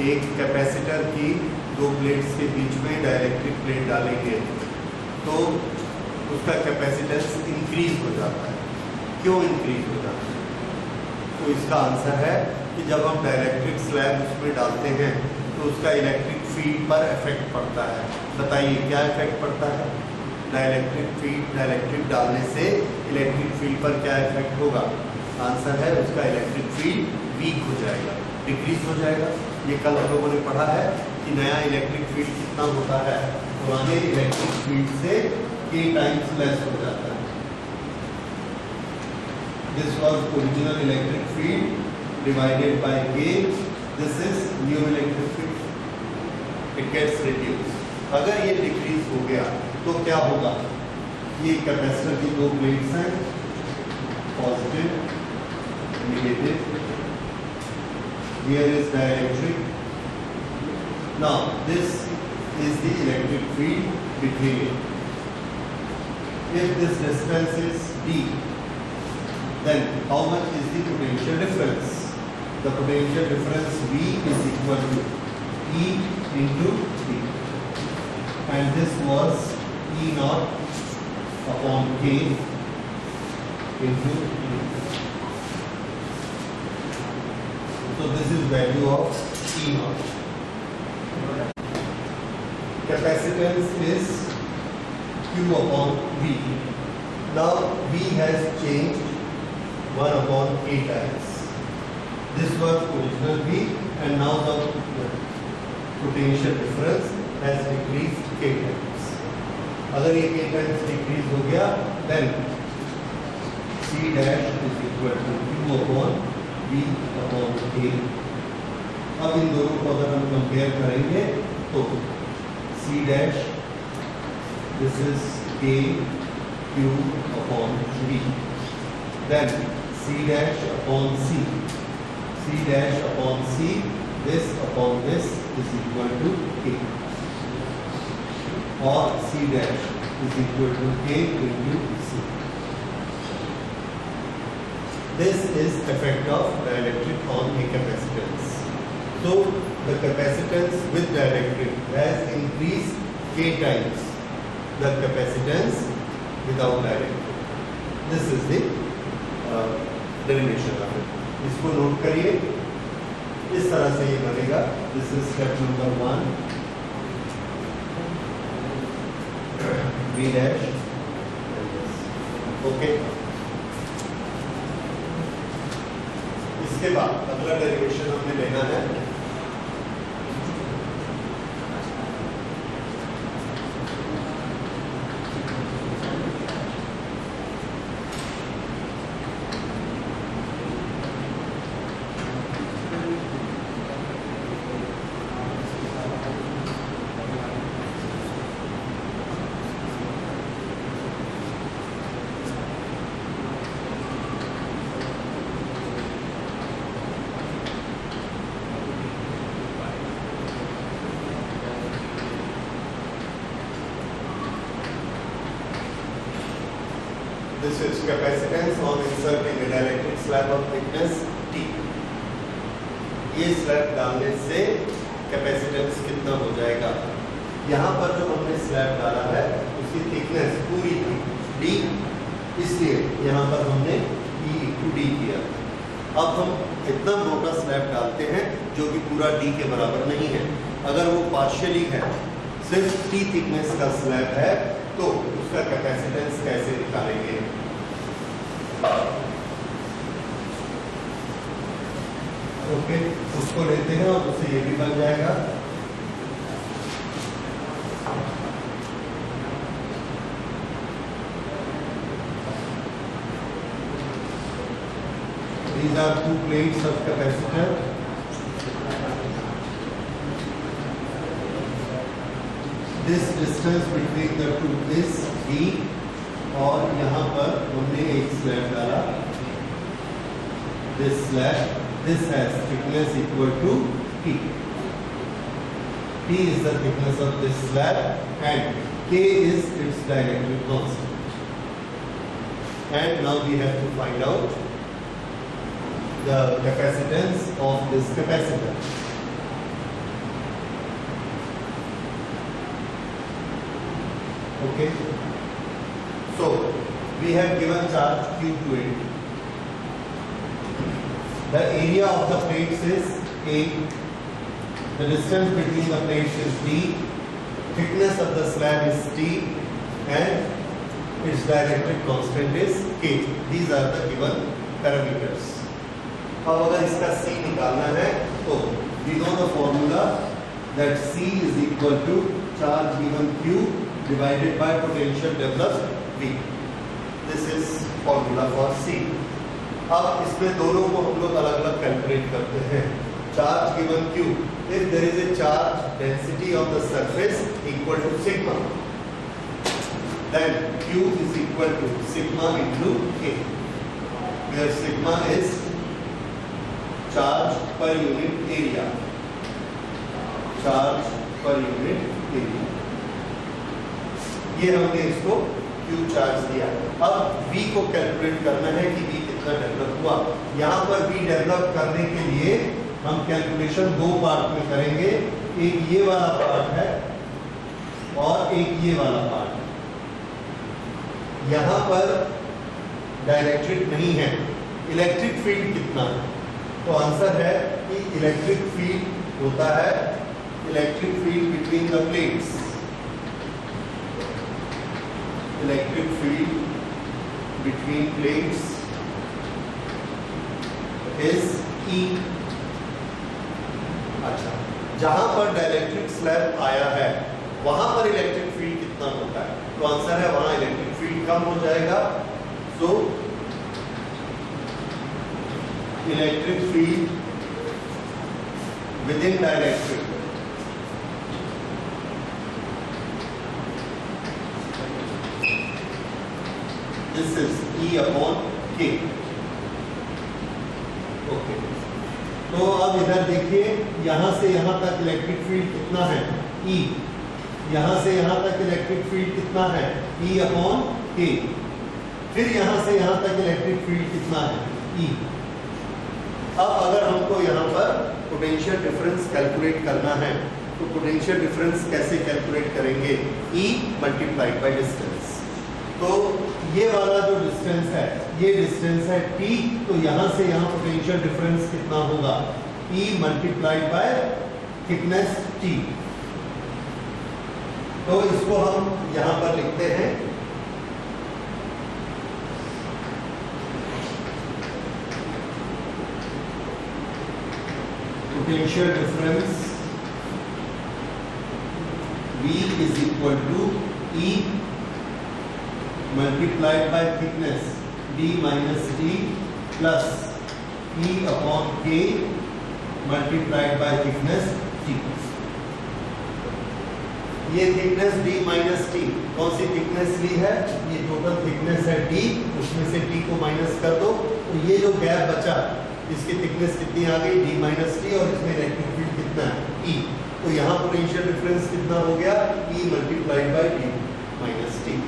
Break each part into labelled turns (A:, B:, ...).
A: एक कैपेसिटर की दो प्लेट्स के बीच में डाइलेक्ट्रिक प्लेट डालेंगे तो उसका कैपेसिटेंस इंक्रीज हो जाता है। क्यों इंक्रीज हो जाता है? तो इसका आंसर है कि जब हम डाइलेक्ट्रिक स्लैब उसमें डालते हैं तो उसका इलेक्ट्रिक फील्ड पर इफेक्ट पड़ता है। बताइए क्या इफेक्ट पड़ता है? डाइलेक्ट्रिक डालने से इलेक्ट्रिक फील्ड पर क्या इफेक्ट होगा? आंसर है उसका इलेक्ट्रिक फील्ड वीक हो जाएगा, डिक्रीज हो जाएगा। ये कल हम लोगों ने पढ़ा है कि नया इलेक्ट्रिक फील्ड कितना होता है, पुराने इलेक्ट्रिक फील्ड से k टाइम्स लेस हो जाता है। This was original electric field divided by k, this is new electric field, it gets reduce. अगर ये डिक्रीज हो गया तो क्या होगा? ये कैपेसिटर की दो प्लेट्स हैं, positive negative, here is dielectric. Now this is the electric field between it. If this distance is d, then how much is the potential difference? The potential difference V is equal to E into D, and this was E naught upon K into D. So this is value of E naught. Capacitance is Q upon V. Now V has changed 1 upon K times. This was original V, and now the potential difference has decreased K times. अगर ये K times decrease हो गया, then C dash is equal to Q upon V upon K. अब इन दोनों को अगर हम compare करेंगे तो C dash, this is K Q upon V, then C dash upon C, C dash upon C, this upon this is equal to K, or C dash is equal to K into C. This is effect of dielectric on a capacitance. So the capacitance with dielectric has increased K times the capacitance without dielectric. This is the derivation of it. इसको note करिए, इस तरह से ये बनेगा। This is step number 1, V dash, okay. इसके बाद अगला डेरिवेशन हमने लेना है This is capacitance on inserting a dielectric slab of thickness T. ये स्लैब डालने से कैपेसिटेंस कितना हो जाएगा? यहाँ पर जो हमने स्लैब डाला है उसकी थिकनेस पूरी थी D, इसलिए यहाँ पर हमने E to D किया। अब हम इतना मोटा स्लैब डालते हैं जो कि पूरा D के बराबर नहीं है। अगर वो पार्शियली है, सिर्फ T थिकनेस का स्लैब है, तो उसका कैपेसिटेंस कैसे निकालेंगे? ओके, उसको लेते हैं और उससे ये भी बन जाएगा। These are two plates of capacitor. This distance between the two is D, और यहाँ पर हमने एक स्लैब डाला। This slab, this has thickness equal to T. T is the thickness of this slab, and K is its dielectric constant. And now we have to find out the capacitance of this capacitor. Okay. So we have given charge Q to it. The area of the plates is A. The distance between the plates is D. Thickness of the slab is T, and its dielectric constant is K. These are the given parameters. अब अगर इसका C निकालना है तो we know the formula that C is equal to charge given Q divided by potential developed V. This is formula for C. अब इसमें दोनों को हम लोग अलग अलग कैलकुलेट करते हैं. Charge given Q, if there is a charge density of the surface equal to sigma, then Q is equal to sigma into K, where sigma is charge per unit area. Charge per unit area. ये हमने इसको Q charge दिया. अब V को calculate करना है कि V कितना डेवलप हुआ. यहाँ पर V डेवलप करने के लिए हम कैलकुलेशन दो पार्ट में करेंगे. एक ये वाला पार्ट है और एक ये वाला पार्ट है. यहाँ पर डायरेक्ट्रिक नहीं है. इलेक्ट्रिक फील्ड कितना है? तो आंसर है कि इलेक्ट्रिक फील्ड होता है electric field between the plates. Electric field between plates is E. अच्छा, जहां पर डाइलेक्ट्रिक स्लैब आया है वहां पर इलेक्ट्रिक फील्ड कितना होता है? तो आंसर है वहां इलेक्ट्रिक फील्ड कम हो जाएगा. So electric field with in dielectric this is E upon K. Okay, तो अब इधर देखिए, यहां से यहां तक इलेक्ट्रिक फील्ड कितना है? E. यहां से यहां तक इलेक्ट्रिक फील्ड कितना है? E upon K. फिर यहां से यहां तक इलेक्ट्रिक फील्ड कितना है? E. अब अगर हमको यहां पर पोटेंशियल डिफरेंस कैलकुलेट करना है तो पोटेंशियल डिफरेंस कैसे कैलकुलेट करेंगे? E multiplied by distance. तो ये वाला जो डिस्टेंस है, ये डिस्टेंस है T. तो यहां से यहां पोटेंशियल डिफरेंस कितना होगा? E multiplied by thickness T. तो इसको हम यहां पर लिखते हैं potential difference V is equal to E multiplied by thickness D minus T plus E upon K multiplied by thickness T. ये थिकनेस D माइनस T, कौन सी थिकनेस ली है? ये टोटल थिकनेस है D, उसमें से T को माइनस कर दो तो ये जो गैप बचा इसकी थिकनेस कितनी आ गई? D minus T. और इसमें इलेक्ट्रिक फील्ड कितना है? E. तो यहाँ पोटेंशियल डिफरेंस कितना हो गया? E multiplied by D minus T.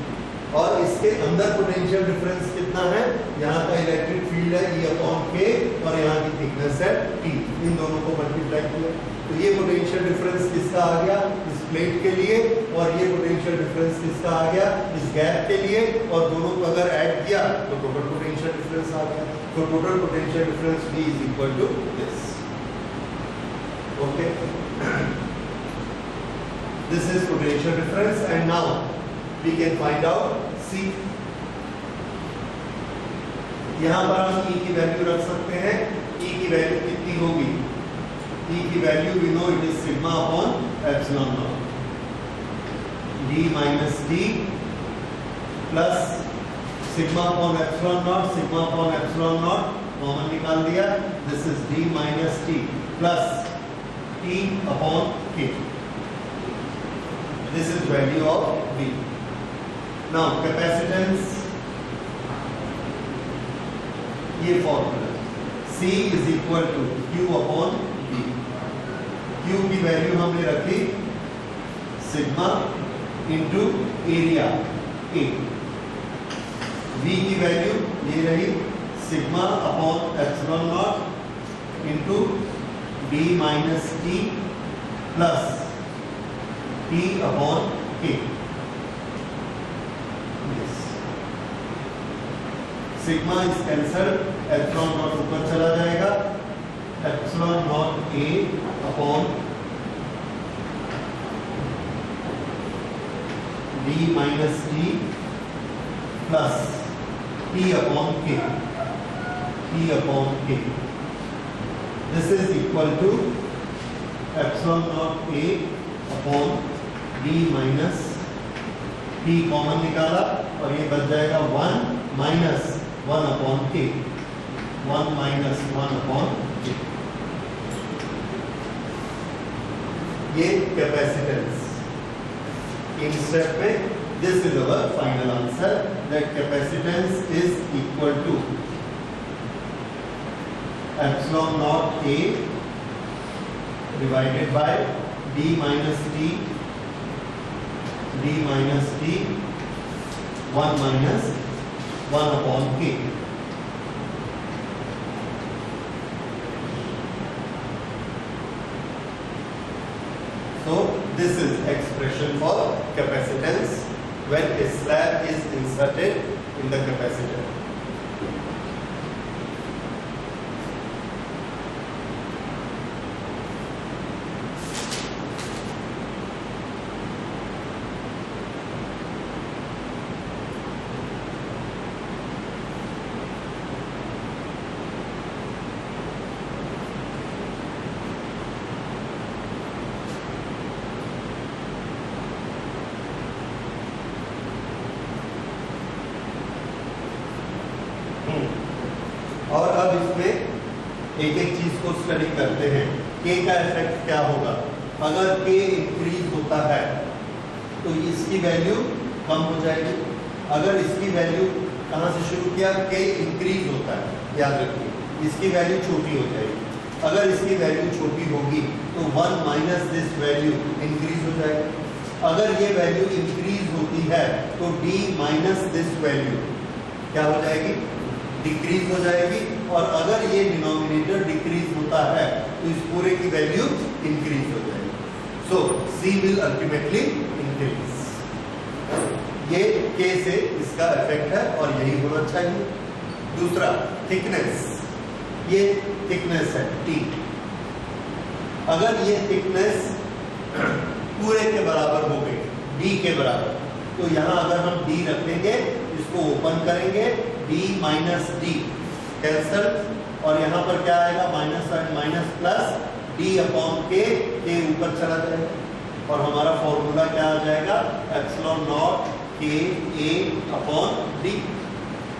A: और इसके अंदर पोटेंशियल डिफरेंस कितना है? यहाँ का इलेक्ट्रिक फील्ड है E अपॉन K और यहाँ की थिकनेस है T. इन दोनों को मल्टीप्लाई किया तो ये पोटेंशियल डिफरेंस किसका आ गया? इस प्लेट के लिए. और ये पोटेंशियल डिफरेंस किसका आ गया? इस गैप के लिए. और दोनों को अगर ऐड किया तो टोटल पोटेंशियल डिफरेंस आ गया. तो total potential difference V is equal to this. Okay, this is potential difference. And now we can find out C. यहां पर हम E की वैल्यू रख सकते हैं. E की वैल्यू कितनी होगी? E की value we know it is sigma upon epsilon naught. D minus D plus sigma upon epsilon naught. Sigma upon epsilon naught common निकाल दिया. This is D minus T plus T upon K. This is value of V. Now capacitance, ये formula C is equal to Q upon V. Q की value हमने रखी sigma into area A. V की value ये रही sigma upon epsilon naught into D minus T plus T upon K. Sigma is cancelled, epsilon naught ऊपर चला जाएगा, epsilon naught A upon D minus T plus T upon K, T upon K. This is equal to epsilon naught A upon D minus T, common निकाला और ये बच जाएगा 1 minus 1 upon के, 1 minus 1 upon K. ये capacitance इन step में, this is our final answer, that capacitance is equal to epsilon naught A divided by D minus T, d minus t, 1 minus 1 upon k. So this is expression for capacitance when a slab is inserted in the capacitor. और अब इसमें एक एक चीज को study करते हैं। K का इफेक्ट क्या होगा? अगर K इंक्रीज होता है तो इसकी वैल्यू कम हो जाएगी। अगर इसकी वैल्यू कहां से शुरू किया, K इंक्रीज होता है, याद रखिए, इसकी वैल्यू छोटी हो जाएगी। अगर इसकी वैल्यू छोटी होगी तो 1 माइनस दिस वैल्यू इंक्रीज हो जाएगी। अगर ये वैल्यू इंक्रीज होती है तो D माइनस दिस वैल्यू क्या हो जाएगी, डिक्रीज हो जाएगी। और अगर ये डिनोमिनेटर डिक्रीज होता है तो इस पूरे की वैल्यू इंक्रीज हो जाएगी। सो C विल अल्टीमेटली इंक्रीज। ये K से इसका इफेक्ट है और यही होना चाहिए। दूसरा थिकनेस, ये थिकनेस है T। अगर ये थिकनेस पूरे के बराबर हो गई, D के बराबर, तो यहां अगर हम D रखेंगे, इसको ओपन करेंगे, D माइनस डी कैंसल, और यहाँ पर क्या आएगा, minus and minus plus D upon के ऊपर चला जाएगा और हमारा फॉर्मूला क्या आ जाएगा, एप्सिलॉन नॉट के ए अपॉन डी।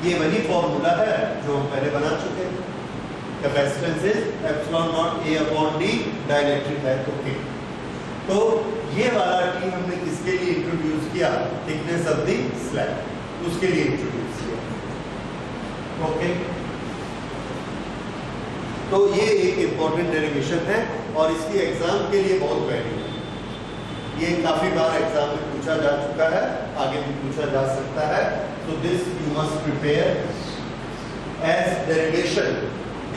A: ये वही फॉर्मूला है जो हम पहले बना चुके हैं। Capacitance is epsilon naught A upon D, dielectric है तो K। तो ये वाला T हमने किसके लिए इंट्रोड्यूस किया, थिकनेस ऑफ द स्लैब, उसके लिए इंट्रोड्यूस किया। ओके, तो ये एक इंपॉर्टेंट डेरिवेशन है और इसकी एग्जाम के लिए बहुत वैल्यू है। ये काफी बार एग्जाम में पूछा जा चुका है, आगे भी पूछा जा सकता है। तो this you must prepare as derivation,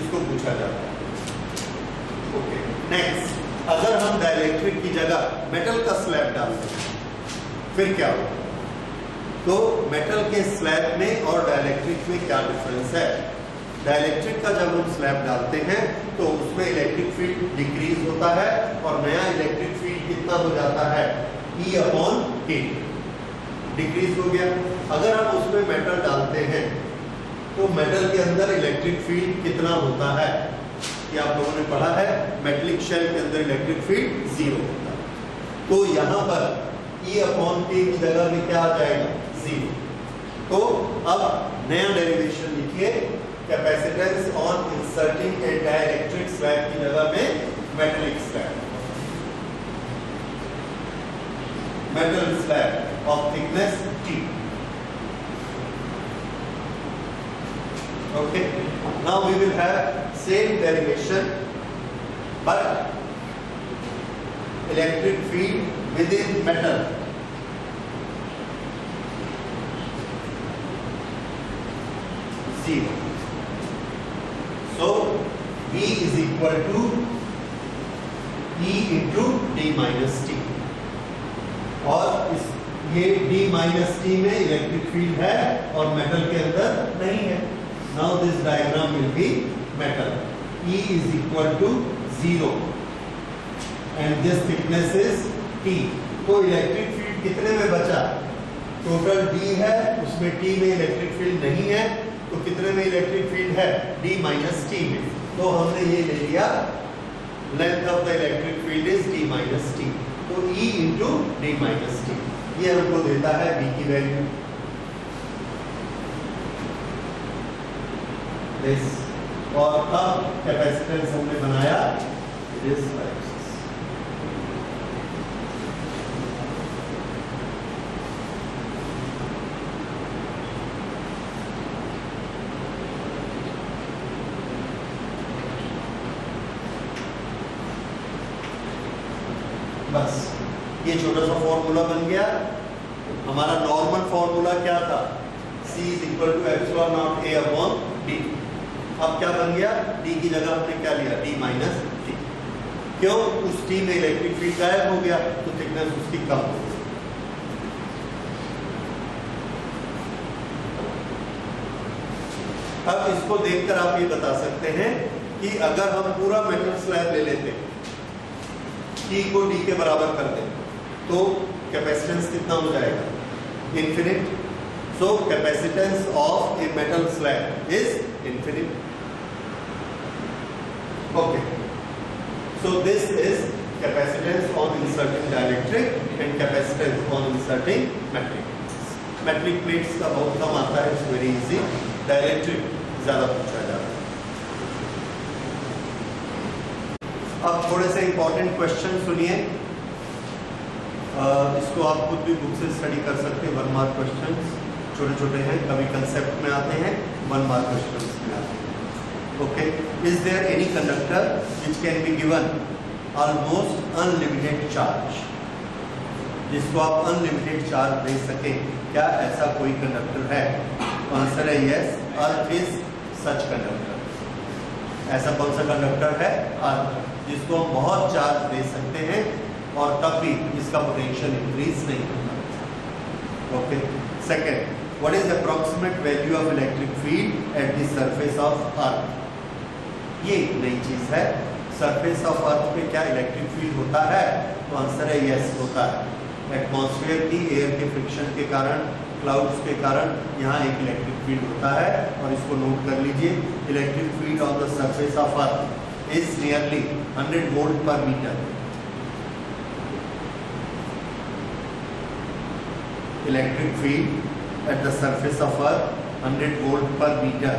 A: इसको पूछा जाता है। ओके, नेक्स्ट, अगर हम डाइलेक्ट्रिक की जगह मेटल का स्लैब डालते हैं फिर क्या होगा? तो मेटल के स्लैब में और डाइलेक्ट्रिक में क्या डिफरेंस है? डाइलेक्ट्रिक का जब हम स्लैब डालते हैं तो उसमें इलेक्ट्रिक फील्ड डिक्रीज होता है और नया इलेक्ट्रिक फील्ड कितना हो जाता है, E अपॉन K, डिक्रीज हो गया। अगर हम उसमें मेटल डालते हैं तो मेटल के अंदर इलेक्ट्रिक फील्ड कितना होता है, कि आप लोगों ने पढ़ा है, मेटलिक शेल के अंदर इलेक्ट्रिक फील्ड 0 होता है। तो यहाँ पर E अपॉन K की जगह में क्या आ जाएगा, 0। तो अब नया डेरिवेशन लिखिए, capacitance on inserting A dielectric slab की जगह में metallic slab, metal slab of thickness T. Okay, now we will have same derivation but electric field within metal. Zero. So V is equal to E into D minus T. और इस ये D minus T में electric field है और metal के अंदर नहीं है। Now this diagram will be metal. E is equal to 0 and this thickness is T। तो इलेक्ट्रिक फील्ड कितने में बचा? टोटल D है, उसमें T में इलेक्ट्रिक फील्ड नहीं है, तो कितने में इलेक्ट्रिक फील्ड है? D माइनस टी में। तो हमने ये ले लिया length of the electric field is D minus T. तो E into D minus T ये हमको देता है B की वैल्यू। और अब कैपेसिटेंस हमने बनाया इट इज बस ये छोटा सा फॉर्मूला बन गया। हमारा नॉर्मल फॉर्मूला क्या था? C is equal to epsilon naught A upon D। अब क्या बन गया? D की जगह हमने क्या लिया? D minus T. क्यों? उस T में इलेक्ट्रिक फील्ड गायब हो गया तो थिकनेस उसकी कम हो गई। अब इसको देखकर आप ये बता सकते हैं कि अगर हम पूरा मेटल स्लैब ले लेते, T को D के बराबर कर दें, तो कैपेसिटेंस कितना हो जाएगा? Infinite. So capacitance of a metal slab is infinite. Okay. So this is capacitance on inserting dielectric and capacitance on inserting metric. Metric plates का बहुत कम आता है, it's very easy. Dielectric ज़्यादा पूछा जाता है। अब थोड़े से important question सुनिए। इसको आप खुद भी बुक से स्टडी कर सकते हैं। 1 मार्क क्वेश्चन छोटे छोटे हैं, कभी कंसेप्ट में आते हैं, 1 मार्क क्वेश्चन में आते हैं। Okay, is there any conductor which can be given almost unlimited charge, जिसको आप अनलिमिटेड चार्ज दे सकें? क्या ऐसा कोई कंडक्टर है? आंसर है yes, earth is such conductor. ऐसा कौन सा कंडक्टर है? अर्थ, जिसको हम बहुत चार्ज दे सकते हैं और तब भी इसका पोटेंशियल इंक्रीज नहीं होता। Okay, second, what is the approximate value of electric field at the surface of earth? ये नई चीज है। सरफेस ऑफ अर्थ पे क्या इलेक्ट्रिक फील्ड होता है? तो आंसर है यस, होता है। एटमॉस्फेयर की एयर के फ्रिक्शन के कारण, क्लाउड्स के कारण यहाँ एक इलेक्ट्रिक फील्ड होता है। और इसको नोट कर लीजिए, electric field on the surface of earth is nearly 100 volt per metre. Electric field at the surface of earth 100 volt per meter.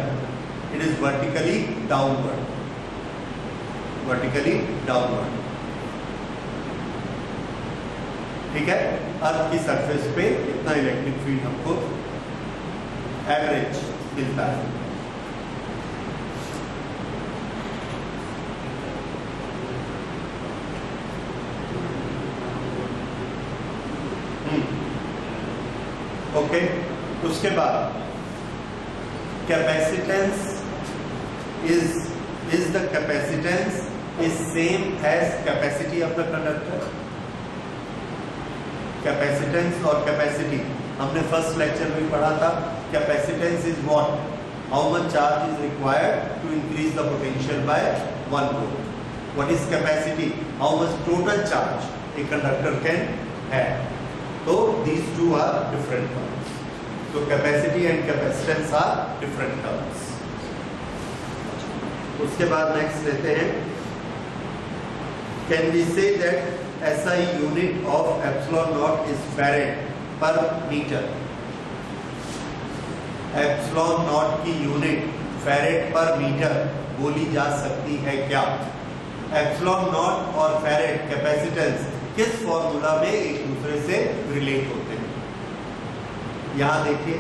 A: It is vertically downward. Vertically downward. ठीक है, अर्थ की surface पे इतना इलेक्ट्रिक फील्ड हमको average मिलता है। Okay, उसके बाद capacitance is the capacitance is same as capacity of the conductor. Capacitance और कैपेसिटी हमने फर्स्ट लेक्चर में पढ़ा था। Capacitance is what? How much charge is required to increase the potential by 1 volt. What is capacity? How much total charge a conductor can have. तो these two are different terms. So capacity and capacitance are different terms. उसके बाद next लेते हैं, can we say that SI unit of epsilon naught is farad per meter? Epsilon not की unit farad पर metre बोली जा सकती है क्या? एप्सिलॉन नॉट और फैरेड कैपेसिटेंस किस फॉर्मूला में एक दूसरे से रिलेट होते हैं? यहां देखिए,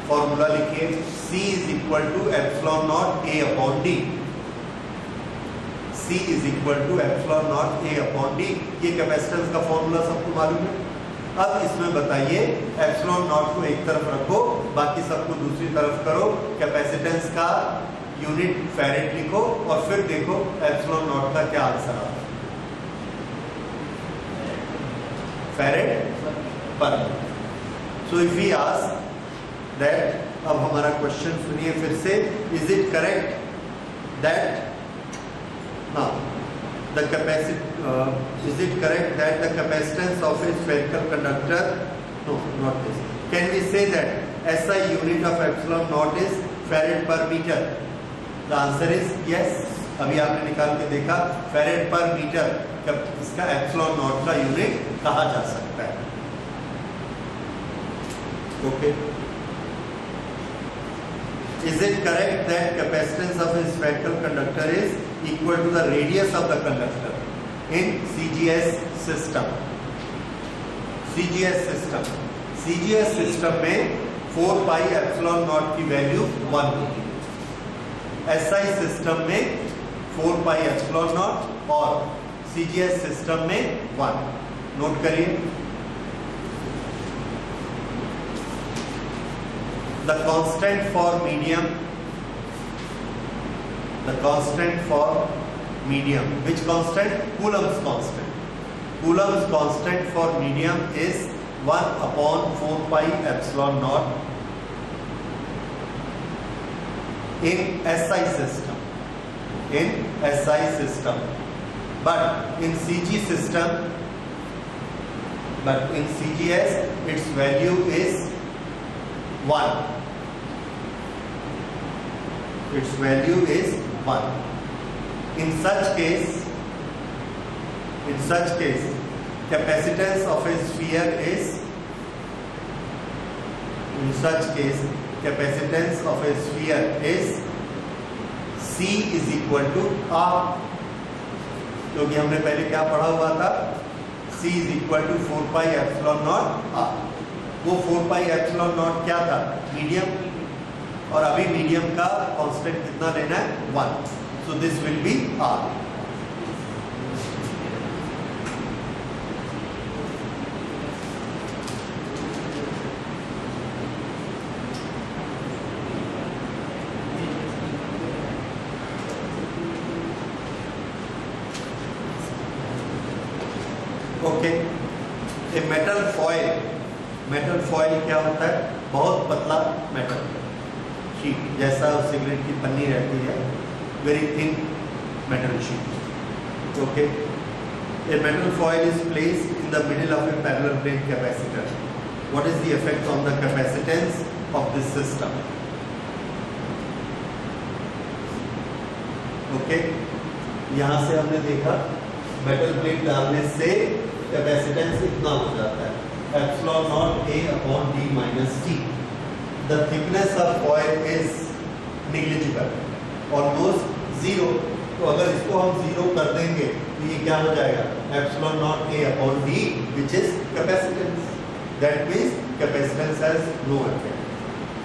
A: फॉर्मूला लिखिए, C is equal to epsilon naught A upon D। C is equal to epsilon naught A upon D। ये कैपेसिटेंस का फॉर्मूला सबको मालूम है। अब इसमें बताइए, एप्सिलॉन नॉट को एक तरफ रखो, बाकी सबको दूसरी तरफ करो, कैपेसिटेंस का यूनिट फैरेड लिखो और फिर देखो एप्सिलॉन नॉट का क्या आंसर आता है। फैरेड पर so if we ask that, अब हमारा क्वेश्चन सुनिए फिर से, इज इट करेक्ट दैट, हाँ, the capacity is it correct that the capacitance of a spherical conductor, no, not this, can we say that SI unit of epsilon naught is farad per meter? The answer is yes. अभी आपने निकाल के देखा, farad per meter इसका epsilon naught का unit कहा जा सकता है. Okay. Is it correct that capacitance of a spherical conductor is equal to the radius of the conductor in CGS system? CGS system में 4 pi epsilon naught की value 1 होगी. SI system में 4 pi epsilon naught और CGS system में 1. Note करिए. The constant for medium, which constant? Coulomb's constant. Coulomb's constant for medium is 1 upon 4 pi epsilon naught in SI system. But in CG system, in CGS, its value is 1. Its value is 1. In such case, capacitance of a sphere is, C is equal to R. क्योंकि हमने पहले क्या पढ़ा हुआ था? C is equal to 4 pi epsilon naught R. वो 4 pi epsilon naught क्या था? मीडियम. और अभी मीडियम का कांस्टेंट कितना लेना है? 1. So this will be R. Okay. A metal foil क्या होता है? बहुत पतला मेटल शीट, जैसा सिगरेट की पन्नी रहती है, very thin metal sheet. Okay. A metal foil is placed in the middle of A parallel plate capacitor. What is the effect on the capacitance of this system? Okay. यहां से हमने देखा metal plate डालने से capacitance इतना हो जाता है, epsilon naught A upon D minus T. The thickness of foil is negligible, almost zero. तो अगर इसको हम जीरो कर देंगे तो ये क्या हो जाएगा? epsilon naught A upon D, which is capacitance. That means capacitance has no effect.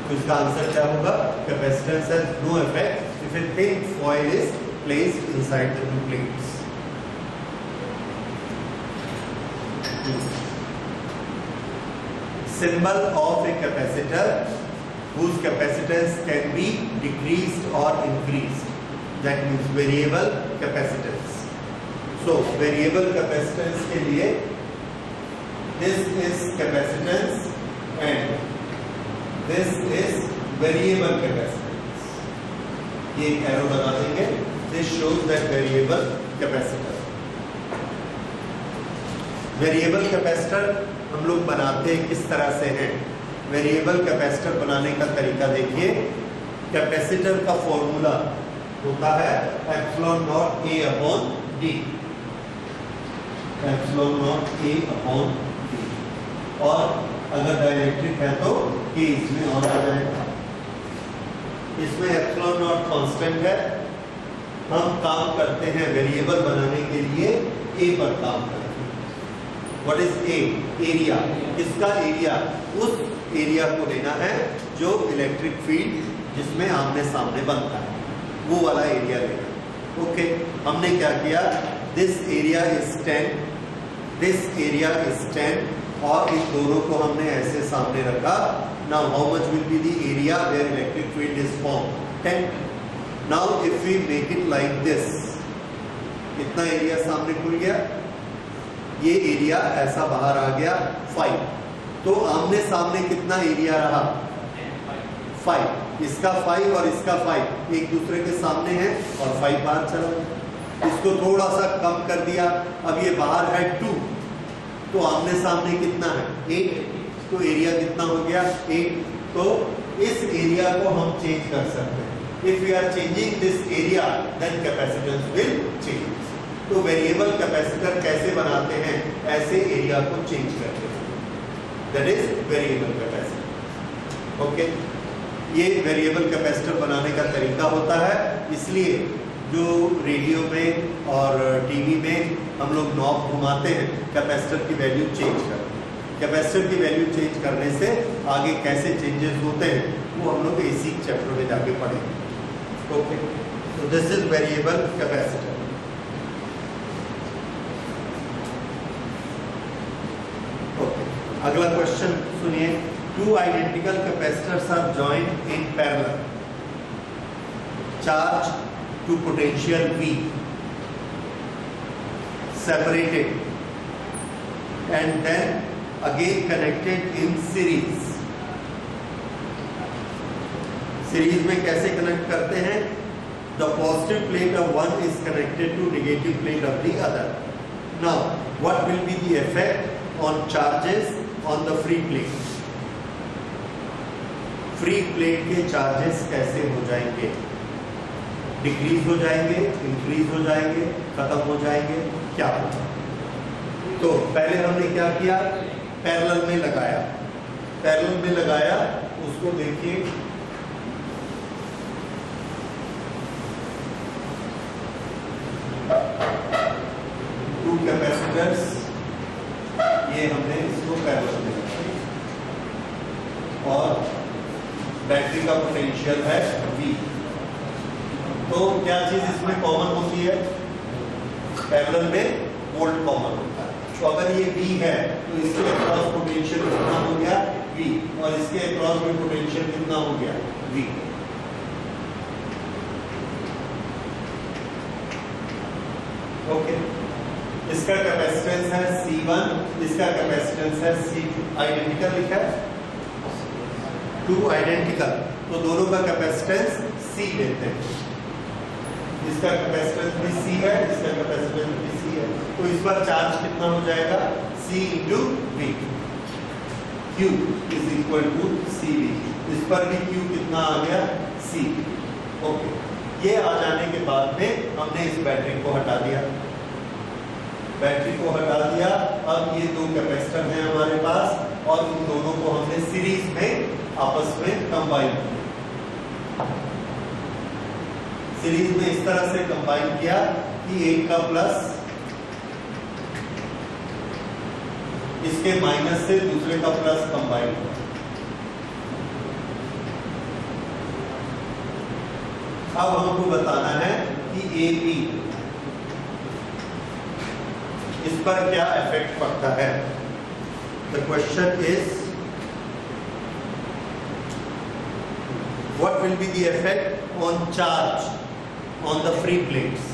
A: तो इसका आंसर क्या होगा? Capacitance has no effect if a thin foil is placed inside the two plates. Symbol of a capacitor whose capacitance can be decreased or increased. That means variable capacitance. So variable capacitance के लिए this is capacitance and this is variable capacitance. ये एक arrow बना देंगे. This shows that variable capacitor. Variable capacitor हम लोग बनाते हैं किस तरह से है? वेरिएबल कैपेसिटर बनाने का तरीका देखिए. कैपेसिटर का फॉर्मूला होता है epsilon naught A upon D. Epsilon naught A upon D. और अगर डाइलेक्ट्रिक है तो के इसमें और आ जाएगा. इसमें एप्सिलॉन नॉट कांस्टेंट है. हम काम करते हैं वेरिएबल बनाने के लिए ए पर काम करते हैं. What is A? एरिया. किसका एरिया? उस एरिया को लेना है जो इलेक्ट्रिक फील्ड जिसमें आमने सामने बनता है, वो वाला एरिया लेना. ओके. हमने क्या किया? This area is 10, this area is 10 और इन दोनों को हमने ऐसे सामने रखा. Now how much will be the area where electric field is form? 10. Now if we make it like this, कितना एरिया सामने खुल गया? ये एरिया ऐसा बाहर आ गया 5. तो आमने सामने कितना एरिया रहा? 5। इसका 5 और इसका 5 एक दूसरे के सामने है और 5 बाहर चला गया। इसको थोड़ा सा कम कर दिया, अब ये बाहर है 2, तो आमने सामने कितना है? 8। तो एरिया कितना हो गया? 8। तो इस एरिया को हम चेंज कर सकते हैं। If we are changing this area then capacitance will change. तो वेरिएबल कैपेसिटर कैसे बनाते हैं? ऐसे एरिया को चेंज करते हैं, that is variable capacitor. Okay, ये वेरिएबल कैपेसिटर बनाने का तरीका होता है। इसलिए जो रेडियो में और टीवी में हम लोग नॉब घुमाते हैं, कैपेसिटर की वैल्यू चेंज करते हैं। कैपेसिटर की वैल्यू चेंज करने से आगे कैसे चेंजेस होते हैं वो हम लोग इसी चैप्टर में जाके पढ़ेंगे। Okay, so this is variable capacitor. Okay, अगला क्वेश्चन सुनिए। Two identical capacitors are joined in parallel, charged to potential V, separated, and then again connected in series. Series में कैसे कनेक्ट करते हैं? The positive plate of one is connected to negative plate of the other. Now what will be the effect on charges on the free plate? Free plate के charges कैसे हो जाएंगे? Decrease हो जाएंगे, इंक्रीज हो जाएंगे, खत्म हो जाएंगे, क्या होगा? तो पहले हमने क्या किया? पैरेलल में लगाया। पैरेलल में लगाया, उसको देखिए, कैपेसिटर्स, ये हमने इसको पैरेलल में लगाया और बैटरी का पोटेंशियल है V। तो क्या चीज इसमें कॉमन होती है? पैरेलल में वोल्ट कॉमन होता है। तो अगर ये V है तो इसके अक्रॉस पोटेंशियल कितना हो गया? V, और इसके अक्रॉस में पोटेंशियल कितना हो गया? V। ओके, इसका कैपेसिटेंस है C1, इसका कैपेसिटेंस है C2। आइडेंटिकल लिखा है, 2 आइडेंटिकल, तो दोनों का कैपेसिटेंस C लेते हैं। इसका कैपेसिटेंस भी C है, इसका कैपेसिटेंस भी C है, तो इस पर चार्ज कितना हो जाएगा? C into V। Q is equal to CV। इस पर भी Q कितना आ गया? C। ओके, ये आ जाने के बाद में हमने इस बैटरी को हटा दिया। बैटरी को हटा दिया। अब ये 2 कैपेसिटर हैं हमारे पास और उन दोनों को हमने सीरीज में आपस में कंबाइन किया। सीरीज में इस तरह से कंबाइन किया कि एक का प्लस इसके माइनस से दूसरे का प्लस कंबाइन हुआ। अब हमको बताना है कि AB इस पर क्या इफेक्ट पड़ता है। The question is what will be the effect on charge on the free plates?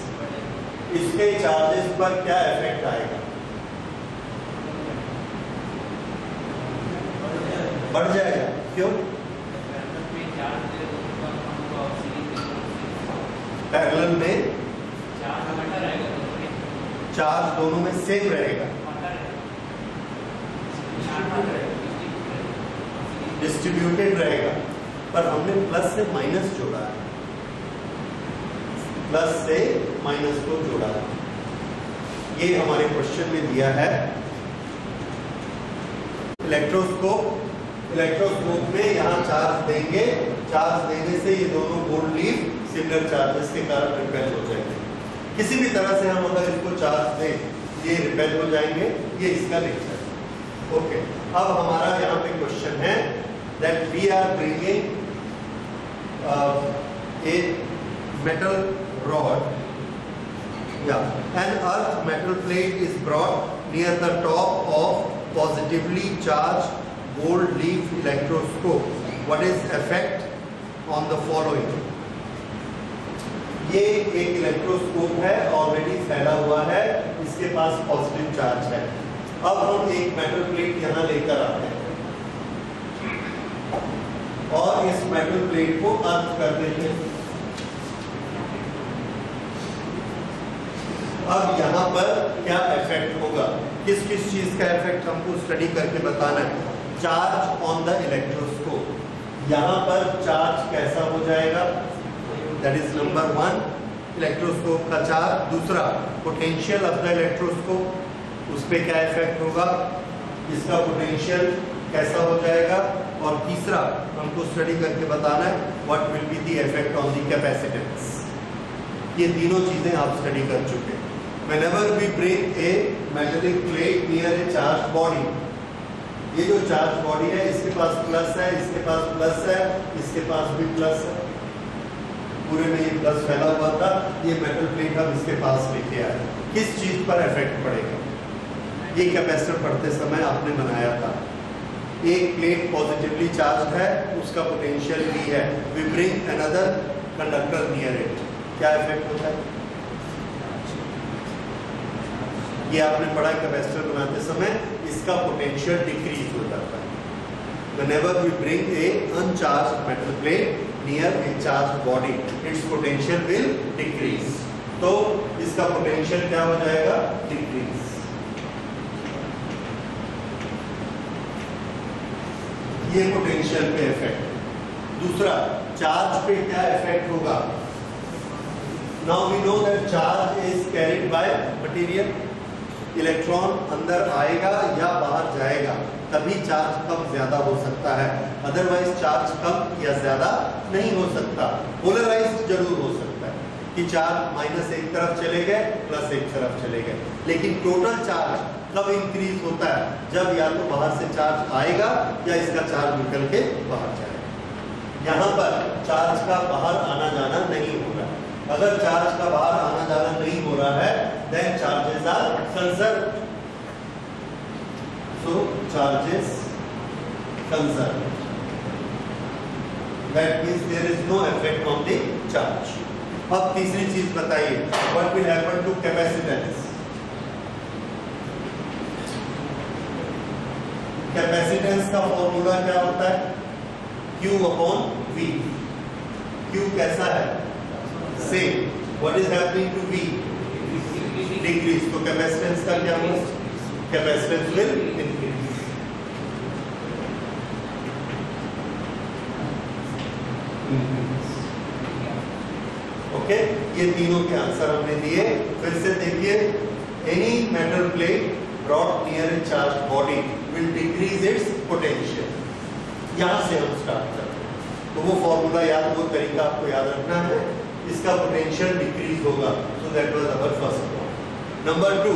A: इसके चार्जेस पर क्या इफेक्ट आएगा? बढ़ जाएगा। क्यों? पैरेलल में चार्ज दोनों में सेम रहेगा, डिस्ट्रीब्यूटेड रहेगा, पर हमने प्लस से माइनस जोड़ा है, प्लस से माइनस को जोड़ा है। ये हमारे क्वेश्चन में दिया है। इलेक्ट्रोस्कोप में यहाँ चार्ज देंगे, चार्ज देने से ये दोनों गोल्ड लीफ सिमिलर चार्जेस के कारण रिपेल हो जाएंगे। किसी भी तरह से हम अगर इसको चार्ज दें, ये रिपेल हो जाएंगे। ये इसका नेचर है। ओके, अब हमारा यहाँ पे क्वेश्चन है that we are bringing a metal rod, an earth metal plate is brought near the top of positively charged gold leaf electroscope. What is effect on the following? ये एक electroscope है, already फैला हुआ है, इसके पास positive charge है। अब हम एक मेटल प्लेट यहाँ लेकर आते हैं। और इस मेटल प्लेट को अर्थ कर देंगे। अब यहां पर क्या इफेक्ट होगा, किस किस चीज का इफेक्ट हमको स्टडी करके बताना है। चार्ज ऑन द इलेक्ट्रोस्कोप, यहां पर चार्ज कैसा हो जाएगा, दैट इज नंबर 1 इलेक्ट्रोस्कोप का चार्ज। दूसरा पोटेंशियल ऑफ द इलेक्ट्रोस्कोप, उस पर क्या इफेक्ट होगा, इसका पोटेंशियल कैसा हो जाएगा। और तीसरा हमको स्टडी करके बताना है what will be the effect on the capacitance. ये तीनों चीजें आप स्टडी कर चुके हैं। Whenever we bring a metallic plate near a charged body, ये जो चार्ज बॉडी है इसके पास प्लस है, इसके पास प्लस है, इसके पास भी प्लस है, पूरे में ये प्लस फैला हुआ था। ये मेटल प्लेट हम इसके पास लेके आए, किस चीज पर इफेक्ट पड़ेगा। ये कैपेसिटर पढ़ते समय आपने बनाया था। एक प्लेट पॉजिटिवली चार्ज है, उसका पोटेंशियल भी है, we bring another conductor near it, क्या इफेक्ट होता है। ये आपने पढ़ा कैपेसिटर बनाते समय, इसका पोटेंशियल डिक्रीज हो जाता है। Whenever we bring a uncharged metal plate near a charged body, its potential will decrease. तो इसका पोटेंशियल क्या हो जाएगा, डिक्रीज। ये पोटेंशियल पे इफेक्ट। दूसरा चार्ज पे क्या इफेक्ट होगा। Now we know that charge is carried by material. Electron अंदर आएगा या बाहर जाएगा तभी चार्ज कम ज्यादा हो सकता है, अदरवाइज चार्ज कम या ज्यादा नहीं हो सकता। पोलराइज्ड जरूर हो सकता है कि चार्ज माइनस एक तरफ चले गए प्लस एक तरफ चले गए, लेकिन टोटल चार्ज कब इंक्रीज होता है, जब या तो बाहर से चार्ज आएगा या इसका चार्ज निकल के बाहर जाएगा। यहाँ पर चार्ज का बाहर आना जाना नहीं हो रहा है। अगर चार्ज का बाहर आना जाना नहीं हो रहा है, then charges are conserved. So charges conserved. That means there is no effect on the charge. अब तीसरी चीज बताइए, what will happen to capacitance? Capacitance का फॉर्मूला क्या होता है, Q upon V. Q कैसा है, same. What is happening to V? Decrease. तो कैपेसिटेंस का क्या होगा, कैपेसिटेंस विल इंक्रीज। ओके, ये तीनों के आंसर हमने दिए। फिर से देखिए, any metal plate brought near a charged body will decrease its potential. यहां से हम स्टार्ट करते हैं, तो वो फॉर्मूला याद, वो तरीका आपको याद रखना है। इसका पोटेंशियल डिक्रीज होगा, so that was our first point. Number 2,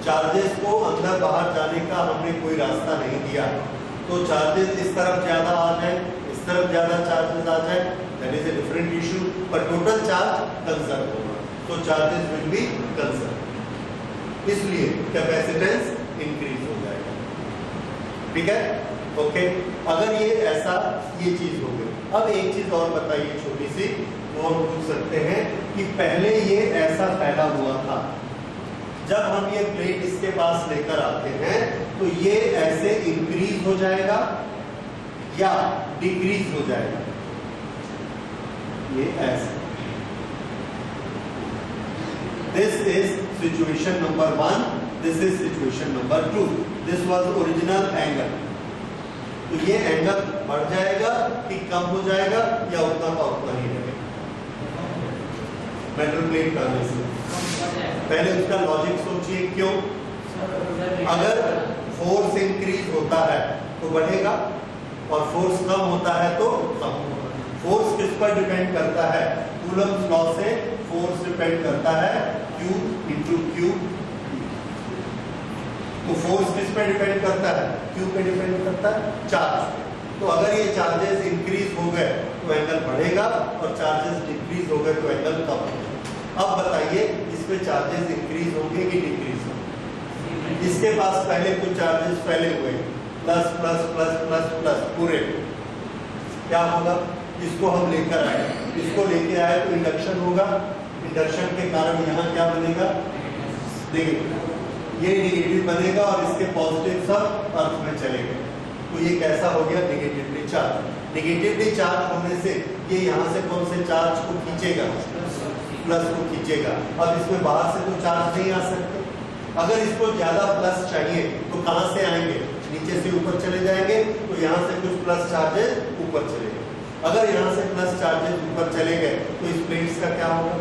A: charges को अंदर बाहर जाने का हमने कोई रास्ता नहीं दिया, तो चार्जेस इस तरफ ज्यादा आ जाए, इस तरफ ज्यादा चार्जेस आ जाए, that is a different issue, पर टोटल चार्ज कंजर्व होगा, तो चार्जेस विल बी कंजर्व, इसलिए कैपेसिटेंस इंक्रीज हो जाएगा। ठीक है, ओके। अगर ये ऐसा, ये चीज हो गई। अब एक चीज और बताइए छोटी सी, वो हम पूछ सकते हैं कि पहले ये ऐसा फैला हुआ था, जब हम ये प्लेट इसके पास लेकर आते हैं तो ये ऐसे इंक्रीज हो जाएगा या डिक्रीज हो जाएगा, ये ऐसे। This is situation number 1, this is situation number 2। This was original angle, तो ये एंगल बढ़ जाएगा कि कम हो जाएगा या उतना का उतना ही रहेगा मेटल प्लेट करने से। पहले उसका लॉजिक सोचिए, क्यों। अगर फोर्स इंक्रीज होता है तो बढ़ेगा और फोर्स कम होता है तो कम होगा। फोर्स किस पर डिपेंड करता है, कूलम्स लॉ से फोर्स डिपेंड करता है Q इंटू Q। तो फोर्स किस पे डिपेंड करता है, Q पे डिपेंड करता है, चार्ज। तो अगर ये चार्जेस इंक्रीज हो गए तो एंगल बढ़ेगा और चार्जेस डिक्रीज हो गए तो एंगल कम होगा। अब बताइए, इस पे चार्जेस इंक्रीज होंगे कि डिक्रीज होंगे। इसके पास पहले कुछ चार्जेस फैले हुए, plus plus plus plus plus पूरे, क्या होगा, इसको हम लेकर आए, इसको लेके आए तो इंडक्शन होगा। इंडक्शन के कारण यहाँ क्या बनेगा, देखिए ये नेगेटिव बनेगा और इसके पॉजिटिव सब अर्थ में चले गए, तो ये कैसा हो गया, नेगेटिवली चार्ज। नेगेटिवली चार्ज होने से ये यहाँ से कौन से चार्ज को खींचेगा, प्लस को खींचेगा। अब इसमें बाहर से तो चार्ज नहीं आ सकते, अगर इसको ज्यादा प्लस चाहिए तो कहां से आएंगे, नीचे से ऊपर चले जाएंगे, तो यहाँ से कुछ प्लस चार्जेस ऊपर चले गए। अगर यहाँ से प्लस चार्जेस ऊपर चले गए तो इस प्लेट्स का क्या होगा,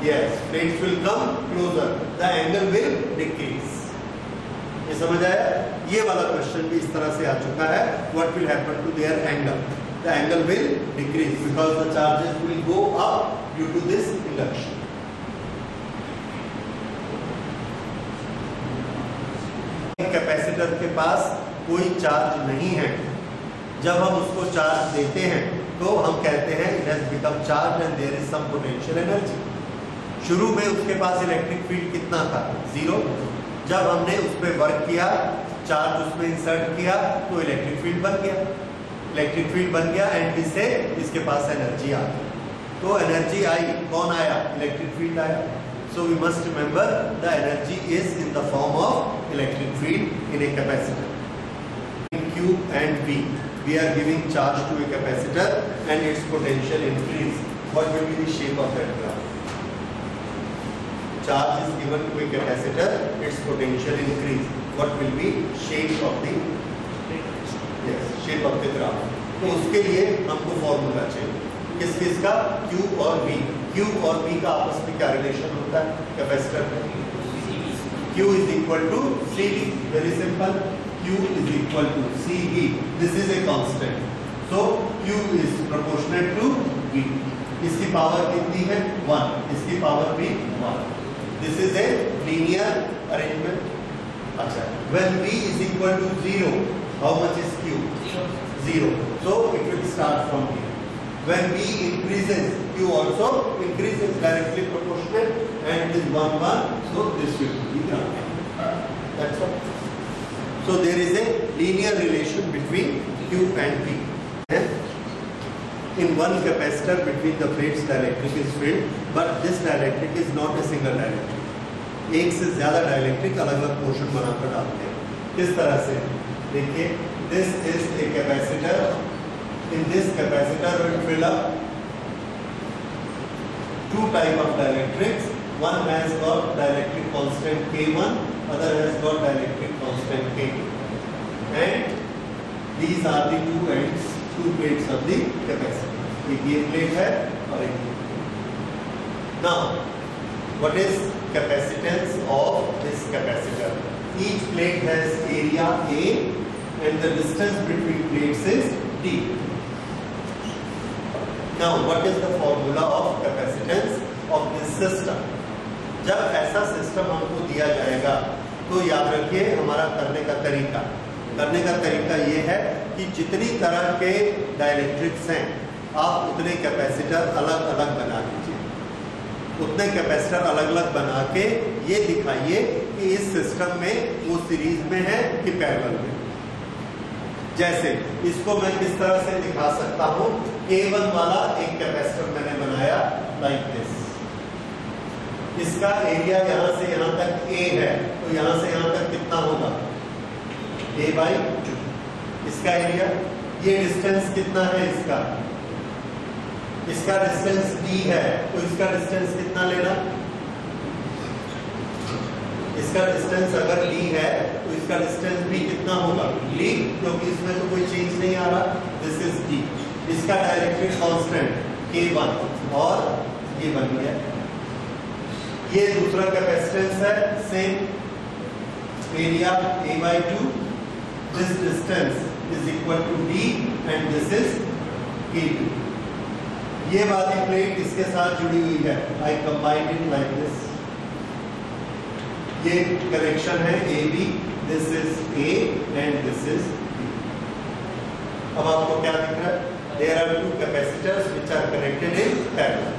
A: yes, plates will come closer, the angle will decrease. ये समझ आया? ये वाला क्वेश्चन भी इस तरह से आ चुका है, what will happen to their angle, the angle will decrease because the charges will go up due to this induction. Capacitor के पास कोई चार्ज नहीं है, जब हम उसको चार्ज देते हैं तो हम कहते हैं it has become charge and there is some potential energy. शुरू में उसके पास इलेक्ट्रिक फील्ड कितना था, 0। जब हमने उस पर वर्क किया, चार्ज उसमें इंसर्ट किया तो इलेक्ट्रिक फील्ड बन गया, इलेक्ट्रिक फील्ड बन गया एंड इससे इसके पास एनर्जी आ गई। तो एनर्जी आई, कौन आया, इलेक्ट्रिक फील्ड आया। So we must remember the energy is in the form of electric field in a capacitor. In Q and V, we are giving charge to a capacitor and its potential increase. What will be the shape of that graph? Charge is given to a capacitor, its potential increase. What will be shape of the shape of the graph? तो उसके लिए हमको formula चाहिए, किस किस का, Q और V। Q और V का आपस में क्या रिलेशन होता है कैपेसिटर में, Q is equal to CV, very simple, Q is equal to CV, this is a constant, so Q is proportional to V। इसकी पावर कितनी है, 1, इसकी पावर भी 1, this is a linear arrangement. अच्छा, when V is equal to 0, how much is Q, 0, so it will start from here. When V increases, Q also increases, directly proportional, and it is 1, 1, so this will be ground. That's all. So there is a linear relation between Q and V. In one capacitor between the plates dielectric is filled, but this dielectric is not a single dielectric. एक से ज्यादा dielectric अलग अलग portion बनाकर डालते हैं। किस तरह से, देखिए, this is a capacitor. In this capacitor will fill up two type of dielectrics. One has got dielectric constant K1, other has got dielectric constant K2, and these are the two ends, two plates of the capacitor. एक ये plate है और एक ये। Now, what is capacitance of this capacitor? Each plate has area A, and the distance between plates is D. Now, what is the formula of capacitance of this system? जब ऐसा system हमको दिया जाएगा तो याद रखिए हमारा करने का तरीका ये है कि जितनी तरह के डाइलेक्ट्रिक्स हैं आप उतने कैपेसिटर अलग अलग बना लीजिए, उतने कैपेसिटर अलग अलग बना के ये दिखाइए कि इस सिस्टम में वो सीरीज में है कि पैरेलल में। जैसे इसको मैं किस तरह से दिखा सकता हूं, K1 वाला एक कैपेसिटर मैंने बनाया लाइक दिस, इसका एरिया यहां से यहां तक A है, तो यहां से यहां तक कितना होगा, A/2। इसका एरिया, ये डिस्टेंस कितना है इसका डिस्टेंस D है, तो इसका डिस्टेंस कितना लेना, इसका डिस्टेंस अगर D है तो इसका डिस्टेंस भी कितना होगा, D, क्योंकि इसमें तो कोई चेंज नहीं आ रहा, दिस इज D। इसका डाइलेक्ट्रिक कांस्टेंट K1 और ये बन गया। ये दूसरा कैपेसिटेंस है, same area A/2, this distance is equal to D and this is K2। ये वाली प्लेट इसके साथ जुड़ी हुई है, I combined it like this. ये कनेक्शन है AB, this is A and this is B। अब आपको क्या दिख रहा है, there are two capacitors which are connected in parallel.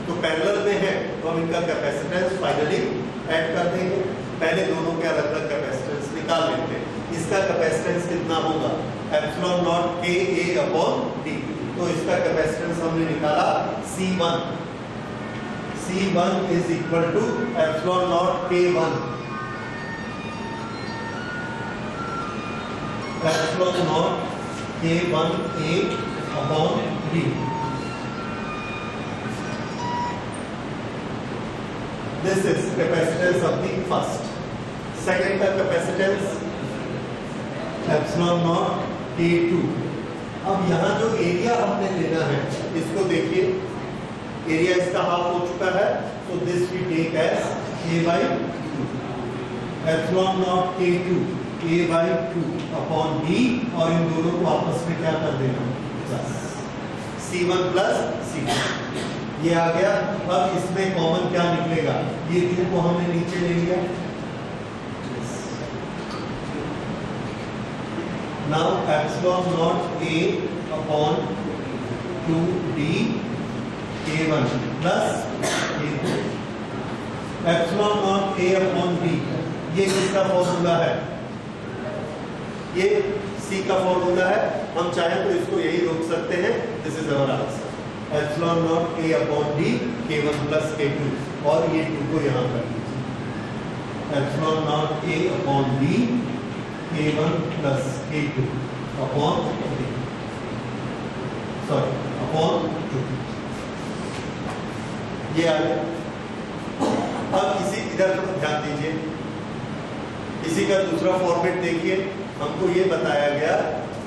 A: तो पैरेलल में है तो हम इनका कैपेसिटेंस फाइनली ऐड कर देंगे। पहले दोनों के अलग अलग कैपेसिटेंस निकाल लेते हैं। इसका कैपेसिटेंस कितना होगा, एप्सिलॉन नॉट KA/D। तो इसका कैपेसिटेंस हमने निकाला C1। C1 is equal to epsilon naught K1। Epsilon not K1A upon D. This is capacitance of the first. Second का capacitance एप्सिलॉन नॉट K2. अब यहाँ जो एरिया हमने लेना है इसको देखिए, एरिया इसका हाफ हो चुका है, तो this we take as A/2. Epsilon naught K2 A/2 upon D, और इन दोनों को आपस में क्या कर देना, C1 प्लस C2. ये आ गया. अब इसमें कॉमन क्या निकलेगा, ये 2 को हमने नीचे ले लिया. Now epsilon naught A upon 2D K1 plus K2. Epsilon naught A upon D, ये किसका फॉर्मूला है, ये C का फॉर्मूला है. हम चाहें तो इसको यही रोक सकते हैं. This is our answer. Epsilon naught A upon D K1 plus K2, और ये 2 को यहाँ कर लीजिए. Epsilon naught A upon D K1 plus K2 upon D, sorry upon 2. ये आ गया. अब इसी इधर ध्यान दीजिए, इसी का दूसरा फॉर्मेट देखिए. हमको ये बताया गया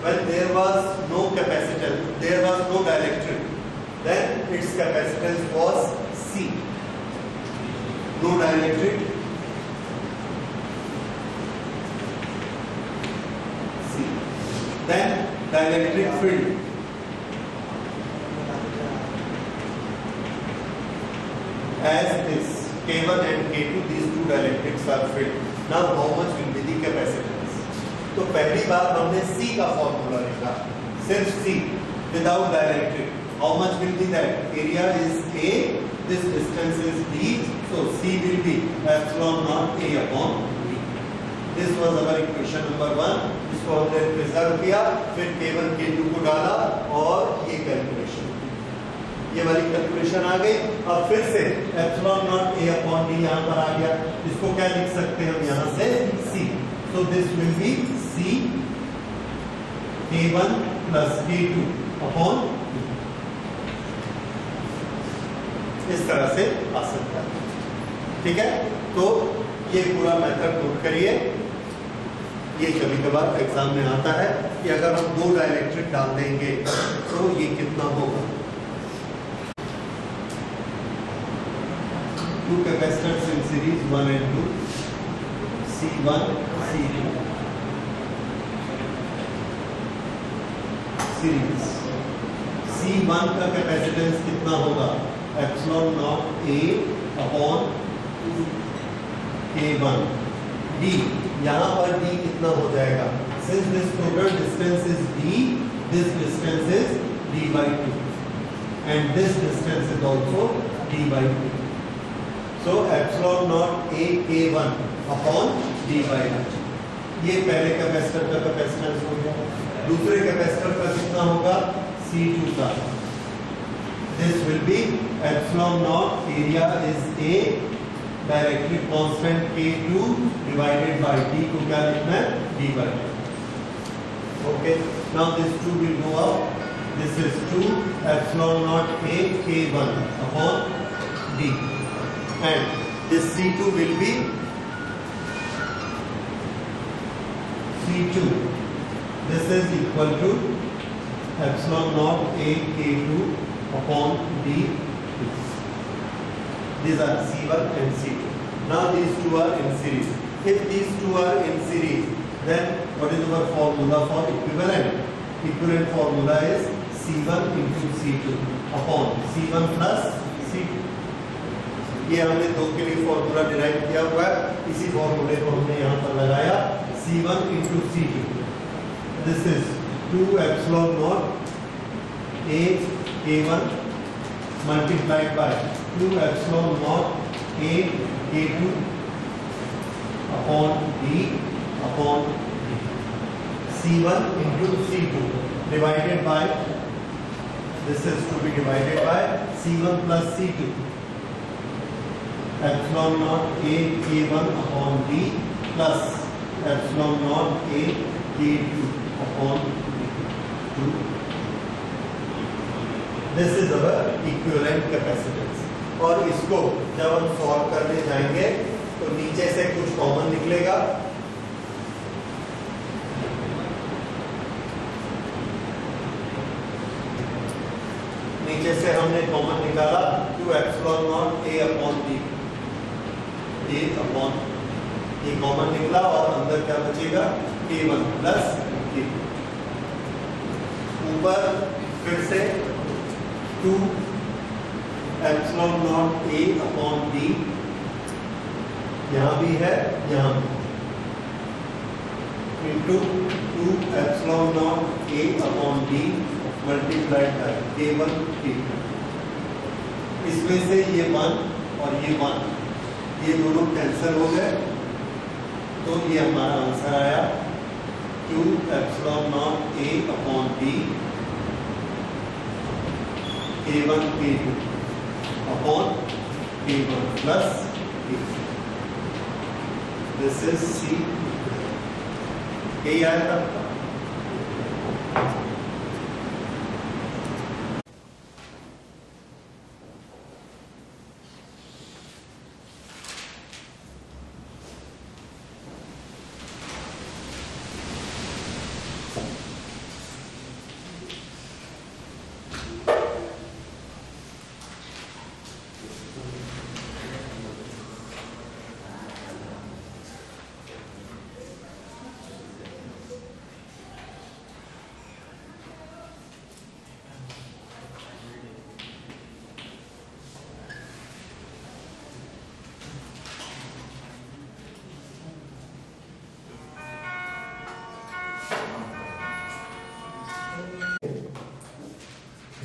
A: when there was no capacitance, there was no dielectric, then its capacitance was C. No dielectric, C. Then dielectric field, as this K1 and K2, these two dielectrics are filled. Now how much will be the capacitance? तो पहली बार हमने C का formula लिखा, सिर्फ C without dielectric. How much will be that, area is A, this distance is D, so C will be epsilon naught A upon D. This was our equation number 1. इसको हमने preserve किया, फिर K1 K2 को डाला और ये calculation, ये वाली कैलकुलेशन आ गई. अब फिर से epsilon naught A upon D यहाँ पर आ गया. इसको क्या लिख सकते हैं हम यहाँ से, C. So this will be C K1 plus K2 upon 2. इस तरह से आ सकता है. ठीक है, तो ये पूरा मेथड नोट करिए. ये कभी कभार एग्जाम में आता है कि अगर हम 2 डाइलेक्ट्रिक डाल देंगे तो ये कितना होगा. 2 capacitors in series 1 and 2, C1 C2 series. C1 का कैपेसिटेंस कितना होगा, epsilon naught A upon K1. D, यहाँ पर D कितना हो जाएगा, since this total distance is D, this distance is D/2 and this distance is also D/2. So epsilon naught A K1 upon D/2. ये पहले capacitor का capacitance हो गया. दूसरे कैपेसिटर का कितना होगा, C2 का. This will be epsilon naught, area is A, directly constant K2 divided by D को क्या लिखना है, D/2. Okay, now this 2 will go out. This is 2 epsilon naught A K1 upon D, and this C2 will be C2. This is equal to epsilon naught A K2 upon D. These are C1 and C2. Now these two are in series. If these two are in series, then what is our formula for equivalent? Equivalent formula is C1 into C2 upon C1 plus C2. ये हमने 2 के लिए formula derive किया हुआ है. इसी फॉर्मूले को हमने यहाँ पर लगाया, C1 into C2. This is 2 epsilon naught A K1 multiplied by 2 epsilon naught A K2 upon D upon D. C1 into C2 divided by, this is to be divided by C1 plus C2. Epsilon naught A K1 upon D plus epsilon naught A K2 upon 2। This is our equivalent capacitance. और इसको जब हम solve करने जाएंगे तो नीचे से कुछ कॉमन निकलेगा, नीचे से हमने कॉमन निकाला 2 epsilon naught a upon b, a upon, ये कॉमन निकला और अंदर क्या बचेगा k1 प्लस k। ऊपर फिर से 2 epsilon naught a upon b, यहां भी है यहां भी, into 2 epsilon naught a upon b multiplied by k1 k2। इसमें से ये 1 और ये 1, ये दोनों कैंसिल हो गए, तो ये हमारा आंसर आया 2 epsilon naught a upon b k1 k2 upon k1 plus k2। This is C। यही आया था।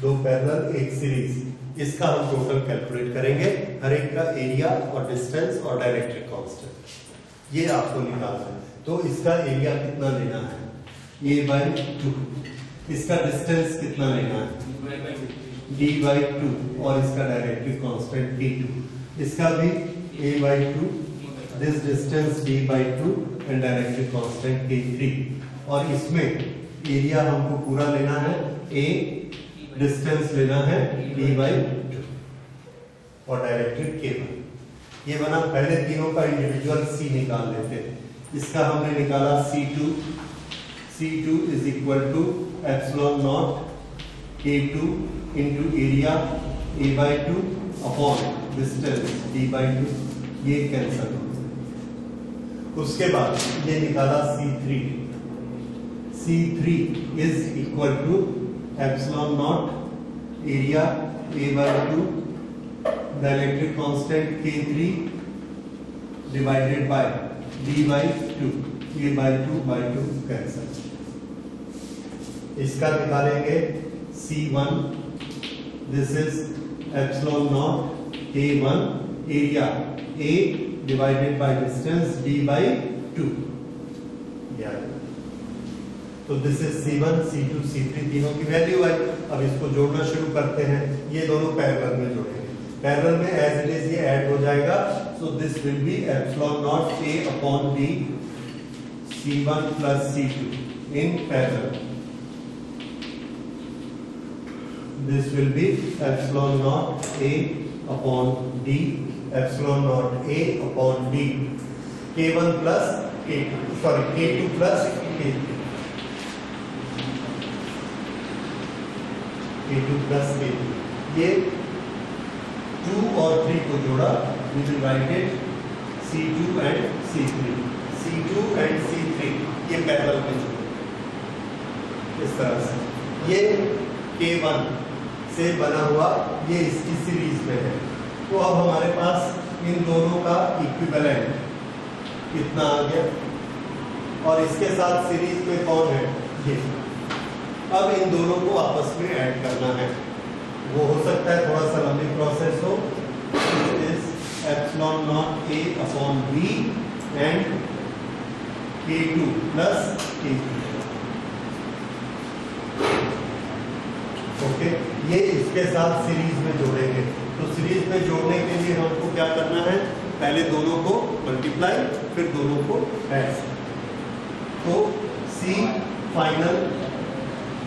A: दो पैरेलल एक सीरीज, इसका हम टोटल कैलकुलेट करेंगे, हर एक का एरिया और डिस्टेंस और डायरेक्ट्रिक कांस्टेंट ये आपको निकालना है। तो इसका एरिया कितना लेना है a/2, इसका डिस्टेंस कितना लेना है d/2 और इसका डायरेक्ट्रिक कांस्टेंट d2, इसका भी a/2, this distance d/2 and डायरेक्ट्रिक constant k3। और इसमें एरिया हमको पूरा लेना है a, डिस्टेंस लेना है d/2 और डायरेक्ट्रिक k1। ये बना, पहले तीनों का इंडिविजुअल c निकाल लेते हैं। इसका हमने निकाला c2 is equal to epsilon naught k2 into area a/2 upon distance d/2, ये कैंसिल हो। उसके बाद ये निकाला c3 is equal to epsilon naught area a/2 dielectric constant k3 divided by d/2, a/2 cancel. इसका निकालेंगे c1, this is epsilon naught k1 area a divided by distance d/2। तो this is c1, c2, c3 तीनों की value है। अब इसको जोड़ना शुरू करते हैं। ये दोनों पैरेलल में जोड़ेंगे, पैरेलल में एज इट इज ये ऐड हो जाएगा। So this will be epsilon naught a upon b c1 plus c2 in parallel. This will be epsilon naught a upon d, epsilon naught a upon d k1 plus k2, sorry k2 plus k3, k2 plus k3। ये 2 और 3 को जोड़ा, we will write it c2 and c3, c2 and c3 ये parallel में जोड़े इस तरह से। ये k1 से बना हुआ ये इसकी सीरीज में है। तो अब हमारे पास इन दोनों का इक्विवेलेंट इतना आ गया और इसके साथ सीरीज में कौन है ये। अब इन दोनों को आपस में ऐड करना है। वो हो सकता है थोड़ा सा लंबी प्रोसेस हो। Is epsilon naught a upon b and k2 plus k3। Okay, ये इसके साथ सीरीज में जोड़ेंगे। तो सीरीज में जोड़ने के लिए हमको क्या करना है, पहले दोनों को मल्टीप्लाई फिर दोनों को ऐड। तो c फाइनल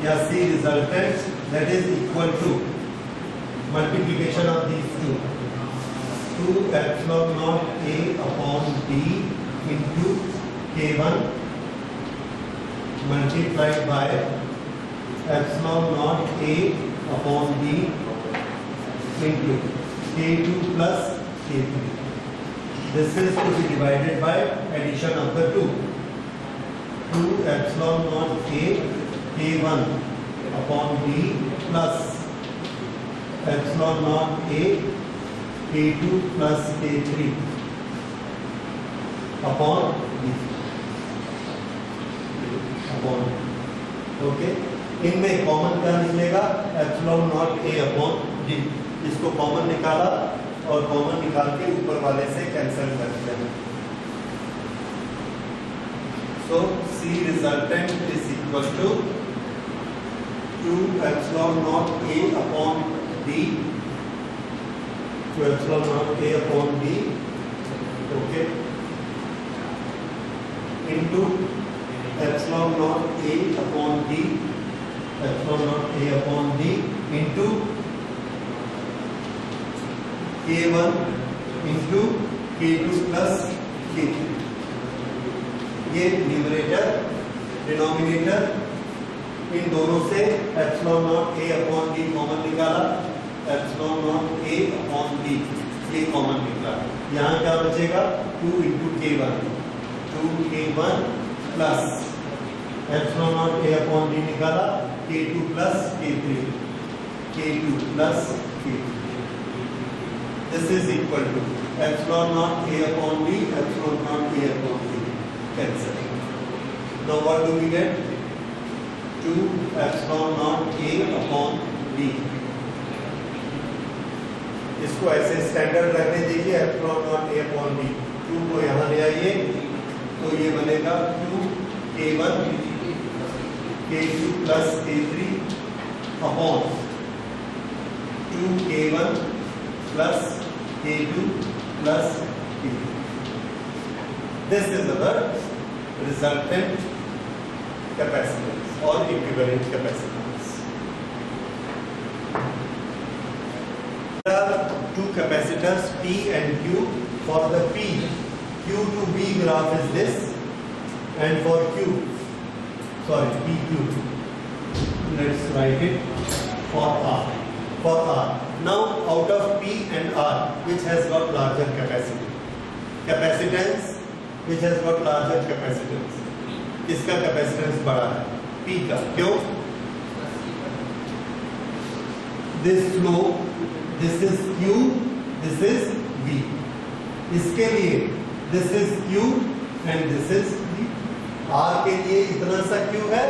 A: या C resultant that is equal to multiplication of these two 2 epsilon naught A upon D into K1 multiplied by epsilon naught A upon D into K2 plus K3. This is to be divided by addition of the two. 2 epsilon naught A K1 upon D plus epsilon naught A K2 plus K3 upon D. Upon. Okay, इनमें common क्या निकलेगा? Epsilon naught A upon D. इसको common निकाला और common निकाल के ऊपर वाले से कैंसिल कर दिया. So see resultant is equal to 2 epsilon naught A upon D, 2 epsilon naught A upon D, okay, into epsilon naught A upon D, epsilon naught A upon D into K1 into K2 plus K3. ये numerator denominator इन दोनों से epsilon naught A upon D common निकाला, epsilon naught A upon D ये common निकला. यहाँ क्या बचेगा? 2 into K1, 2K1 plus epsilon naught A upon D निकाला, K2 plus K3, K2 plus K3. This is equal to epsilon naught A upon D, epsilon naught A upon D. Cancel. Now what do we get? 2 epsilon naught A upon D. इसको ऐसे standard रखने दीजिए, epsilon naught A upon D. 2 को यहाँ ले आइए तो ये बनेगा 2K1 K2 plus K3 upon 2K1 plus K2 plus K3. This is our resultant capacitance or equivalent capacitance. There are two capacitors P and Q. For the P, Q to B graph is this, and for PQ, let's write it for R. For R. Now out of P and R, which has got larger capacity? Capacitance which has got larger capacitance. इसका capacitance बड़ा है, P का. क्यों? This flow, this is Q, this is V. इसके लिए this is Q and this is V. R के लिए इतना सा Q है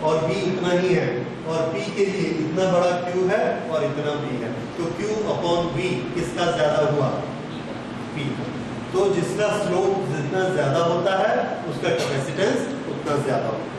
A: और B उतना ही है, और P के लिए इतना बड़ा Q है और इतना B है. तो Q अपॉन V किसका ज्यादा हुआ? P. तो जिसका स्लोप जितना ज्यादा होता है उसका कैपेसिटेंस उतना ज्यादा होता है.